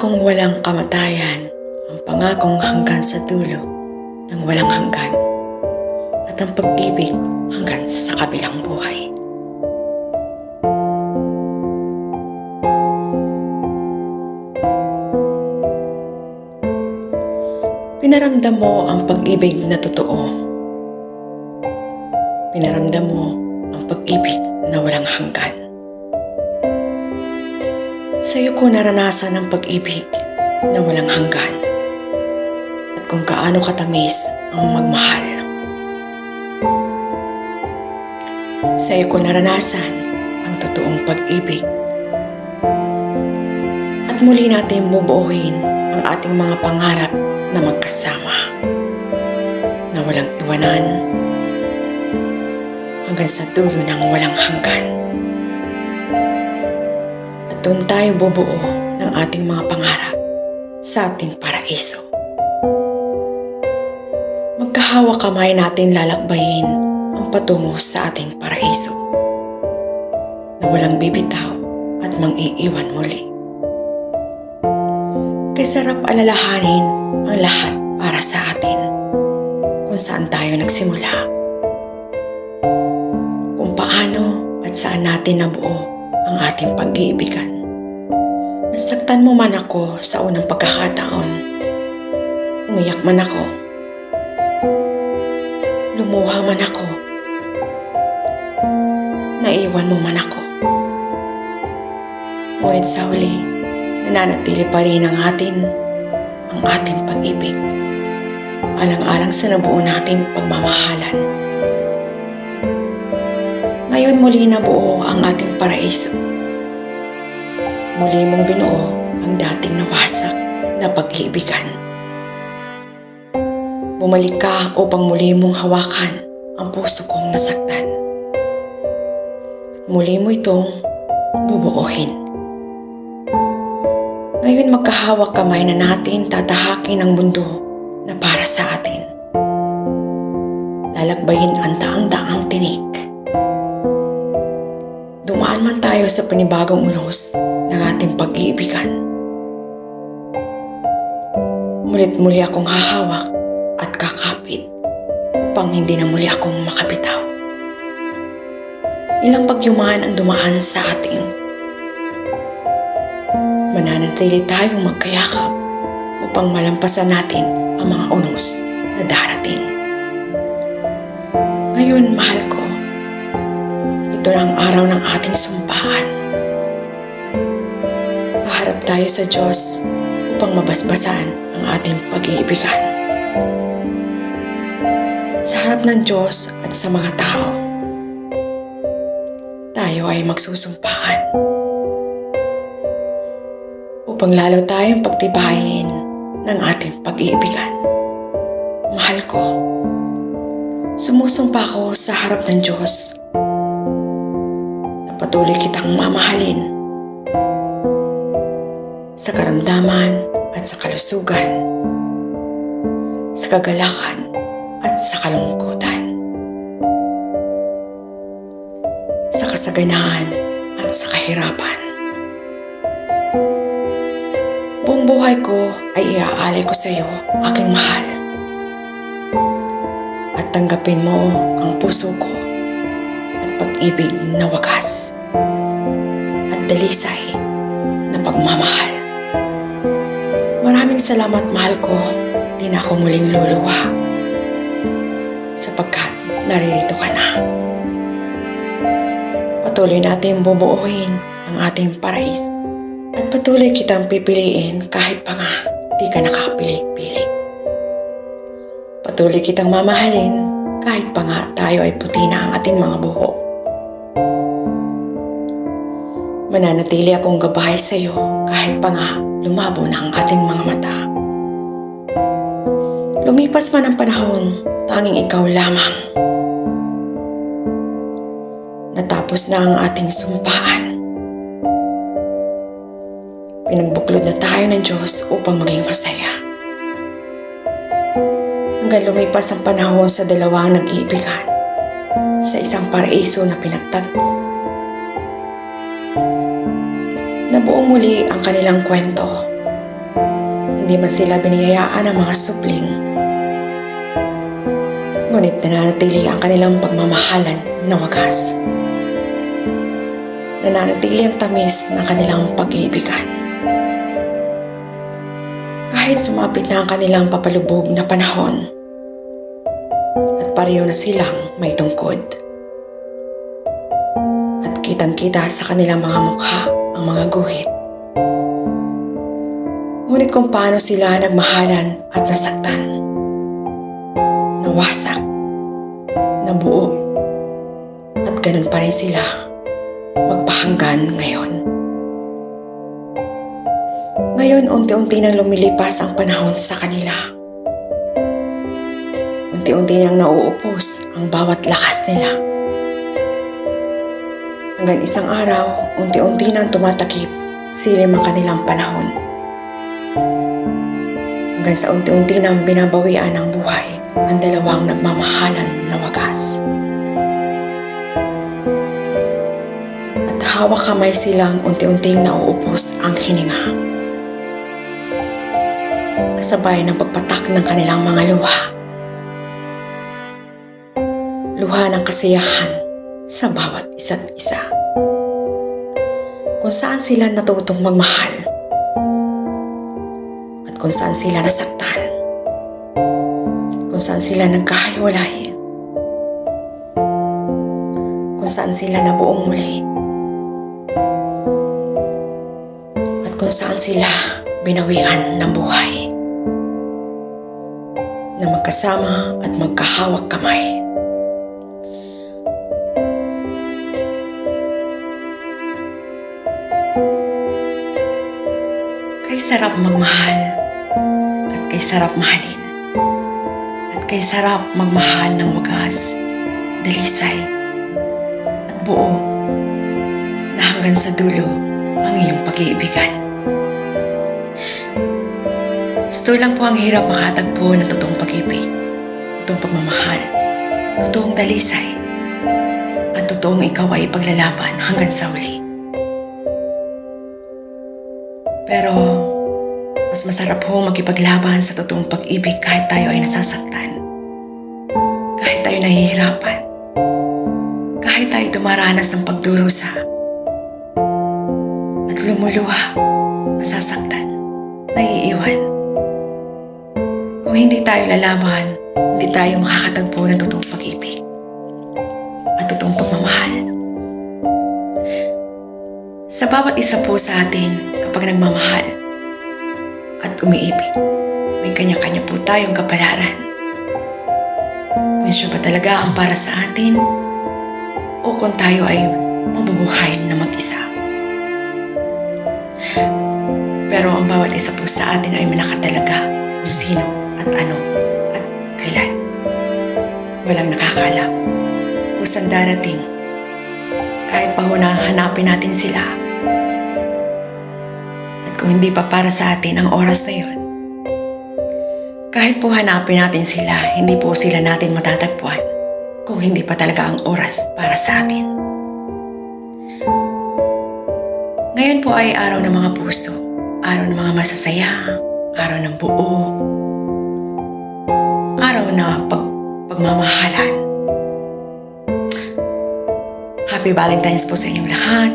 Pangakong walang kamatayan, ang pangakong hanggang sa dulo ng walang hanggan, at ang pag-ibig hanggang sa kabilang buhay. Pinaramdam mo ang pag-ibig na totoo. Pinaramdam mo ang pag-ibig na walang hanggan. Sa'yo ko naranasan ang pag-ibig na walang hanggan at kung gaano katamis ang magmahal. Sa'yo ko naranasan ang totoong pag-ibig at muli natin bubuuin ang ating mga pangarap na magkasama, na walang iwanan hanggang sa dulo ng walang hanggan. At doon tayo bubuo ng ating mga pangarap sa ating paraiso. Magkahawak kamay natin lalakbayin ang patungo sa ating paraiso na walang bibitaw at mang-iiwan muli. Kay sarap alalahanin ang lahat para sa atin kung saan tayo nagsimula, kung paano at saan natin nabuo ang ating pag-iibigan. Nasaktan mo man ako sa unang pagkakataon, umiyak man ako, lumuha man ako, naiwan mo man ako. Ngunit sa huli, nananatili pa rin ang ating pag-ibig, alang-alang sa nabuo nating pagmamahalan. Ngayon muli nabuo ang ating paraiso. Muli mong binuo ang dating nawasak na pag-iibigan. Bumalik ka upang muli mong hawakan ang puso kong nasaktan. At muli mo itong bubuuhin. Ngayon magkahawak kamay na natin tatahakin ang mundo na para sa atin. Lalakbayin ang daang-daang tinik. Dumaan man tayo sa panibagong unos ng ating pag-iibigan. Mulit muli akong hahawak at kakapit upang hindi na muli akong makabitaw. Ilang pagyuman ang dumaan sa ating. Mananatili tayong magkayakap upang malampasan natin ang mga unos na darating. Ngayon, mahal ko, ito na ang araw ng ating sumpaan. Haharap tayo sa Diyos upang mabasbasan ang ating pag-iibigan. Sa harap ng Diyos at sa mga tao, tayo ay magsusumpaan upang lalo tayong pagtibayin ng ating pag-iibigan. Mahal ko, sumusumpa ko sa harap ng Diyos na patuloy kitang mamahalin sa karamdaman at sa kalusugan, sa kagalakan at sa kalungkutan, sa kasaganaan at sa kahirapan. Buong buhay ko ay iaalay ko sa iyo, aking mahal. At tanggapin mo ang puso ko at pag-ibig na wagas at dalisay na pagmamahal. Maraming salamat, mahal ko. Di na ako muling luluha sapagkat naririto ka na. Patuloy natin bubuuin ang ating paraiso at patuloy kitang pipiliin kahit pa nga di ka nakapili-pili. Patuloy kitang mamahalin kahit pa nga tayo ay puti na ang ating mga buhok. Mananatili akong gabay sa iyo kahit pa nga lumabo na ang ating mga mata. Lumipas man ang panahon, tanging ikaw lamang. Natapos na ang ating sumpaan. Pinagbuklod na tayo ng Diyos upang maging masaya. Hanggang lumipas ang panahon sa dalawang nag-iibigan sa isang paraiso na pinagtagpo. Nabuo muli ang kanilang kwento Hindi man sila biniyayaan ng mga supling. Ngunit nananatili ang kanilang pagmamahalan na wagas. Nananatili ang tamis ng kanilang pag-iibigan. Kahit sumapit na ang kanilang papalubog na panahon at pareho na silang may tungkod. At kitang-kita sa kanilang mga mukha ang mga guhit. Ngunit kung paano sila nagmahalan at nasaktan, nawasak, nabuo, at ganun pa rin sila magpahanggan ngayon. Ngayon, unti-unti nang lumilipas ang panahon sa kanila. Unti-unti nang nauupos ang bawat lakas nila. Hanggang isang araw, unti-unti nang tumatakip silim ang kanilang panahon. Hanggang sa unti-unti nang binabawian ng buhay ang dalawang nagmamahalan na wagas. At hawak kamay silang unti-unting nauupos ang hininga. Kasabay ng pagpatak ng kanilang mga luha. Luha ng kasiyahan sa bawat isa't isa. Kung saan sila natutong magmahal. At kung saan sila nasaktan. Kung saan sila nagkahiwalay. Kung saan sila nabuong muli. At kung saan sila binawian ng buhay. Na magkasama at magkahawak kamay. Kay sarap magmahal at kay sarap mahalin at kay sarap magmahal ng wagas, dalisay at buo na hanggang sa dulo ang iyong pag-iibigan. Ito lang po ang hirap makatagpo ng totoong pag-ibig, totoong pagmamahal, totoong dalisay, at totoong ikaw ay paglalaban hanggang sa huli. Pero, mas masarap po makipaglaban sa totoong pag-ibig kahit tayo ay nasasaktan, kahit tayo nahihirapan, kahit tayo dumaranas ng pagdurusa, at lumuluha, nasasaktan, naiiwan. Kung hindi tayo lalaban, hindi tayo makakatagpo ng totoong pag-ibig at totoong pagmamahal. Sa bawat isa po sa atin kapag nagmamahal at umiibig, may kanya-kanya po tayong kapalaran. Kung siya ba talaga ang para sa atin o kung tayo ay mabubuhay na mag-isa. Pero ang bawat isa po sa atin ay malakatalaga kung sino at ano at kailan. Walang nakakalam kung saan darating kahit pa hanapin natin sila. At kung hindi pa para sa atin ang oras na yun, kahit po hanapin natin sila, hindi po sila natin matatagpuan kung hindi pa talaga ang oras para sa atin. Ngayon po ay araw ng mga puso, araw ng mga masasaya, araw ng buo, araw na pagmamahalan. Happy Valentine's po sa inyong lahat.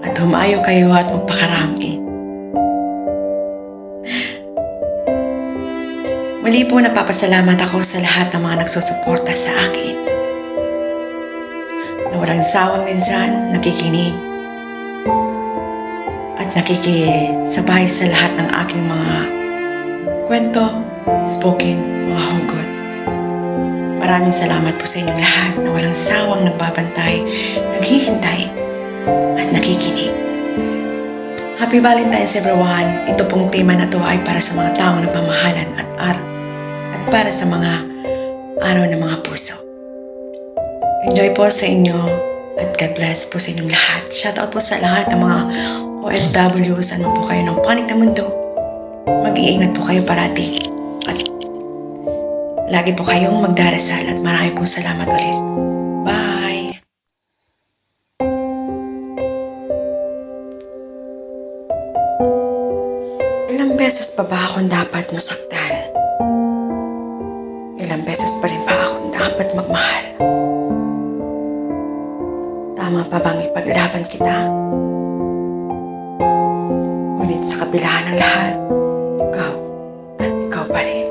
At humayo kayo at magpakarami. Muli po napapasalamat ako sa lahat ng mga nagsusuporta sa akin. Na walang sawang din dyan, nakikinig. At nakikisabay sa lahat ng aking mga kwento, spoken, mga hugot. Maraming salamat po sa inyong lahat na walang sawang nagbabantay, naghihintay, at nakikinig. Happy Valentine's everyone! Ito pong tema na to ay para sa mga taong nagmamahalan at para sa mga araw ng mga puso. Enjoy po sa inyo at God bless po sa inyong lahat. Shoutout po sa lahat ng mga OFW, saan po kayo ng panig na mundo. Mag-iingat po kayo parati. At lagi po kayong magdarasal at marami pong salamat ulit. Bye! Ilang beses pa ba akong dapat masaktan? Ilang beses pa rin ba akong dapat magmahal? Tama pa bang ipaglaban kita? Ngunit sa kabila ng lahat, ikaw at ikaw pa rin.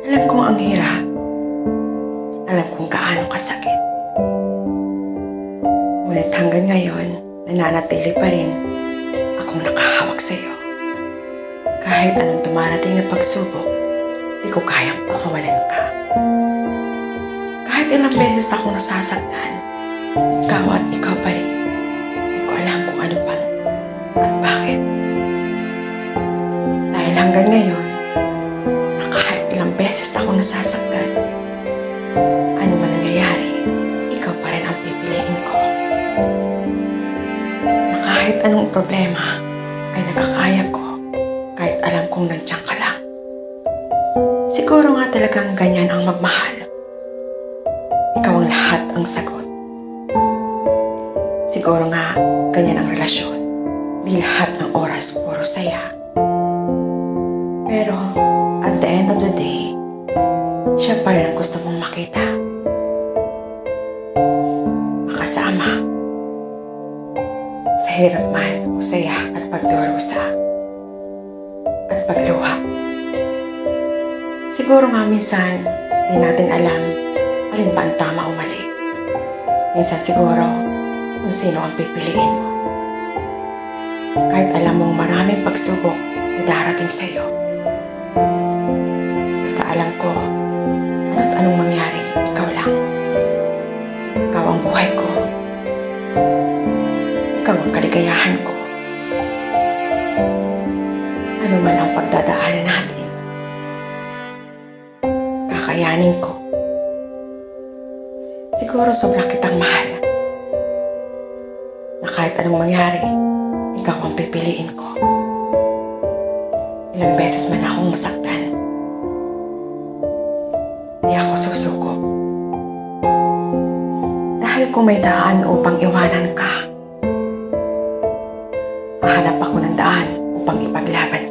Alam kong ang hirap. Alam kong gaano kasakit. Ngunit hanggang ngayon, nananatili pa rin akong nakahawak sa iyo. Kahit anong dumarating na pagsubok, di ko kayang pakawalan ka. Kahit ilang beses akong nasasaktan, ikaw at ikaw pa rin. Di ko alam kung ano pa at bakit. Dahil hanggang ngayon, na kahit ilang beses akong nasasaktan, ano man nangyayari, ikaw pa rin ang pipiliin ko. Na kahit anong problema ay nakakaya ko kahit alam kong nandiyan ka lang. Siguro nga talagang ganyan ang magmahal. Ikaw ang lahat ang sagot. Siguro nga ganyan ang relasyon. Di lahat ng oras puro saya. Pero at the end of the day, siya pa rin ang gusto mong makita. Makasama. Sa hirap man o saya at pagdurusa. At pagluha. Siguro nga minsan, di natin alam alin ba ang tama o mali. Minsan siguro kung sino ang pipiliin mo. Kahit alam mong maraming pagsubok na darating sa iyo. Basta alam ko, ano't anong mangyari, ikaw lang. Ikaw ang buhay ko. Ikaw ang kaligayahan ko. Ano man ang pagdadaanan natin, kakayanin ko. Siguro sobra kitang mahal. Na kahit anong mangyari, ikaw ang pipiliin ko. Ilang beses man akong masaktan, di ako susuko. Dahil kung may daan upang iwanan ka, hahanap ako ng daan upang ipaglaban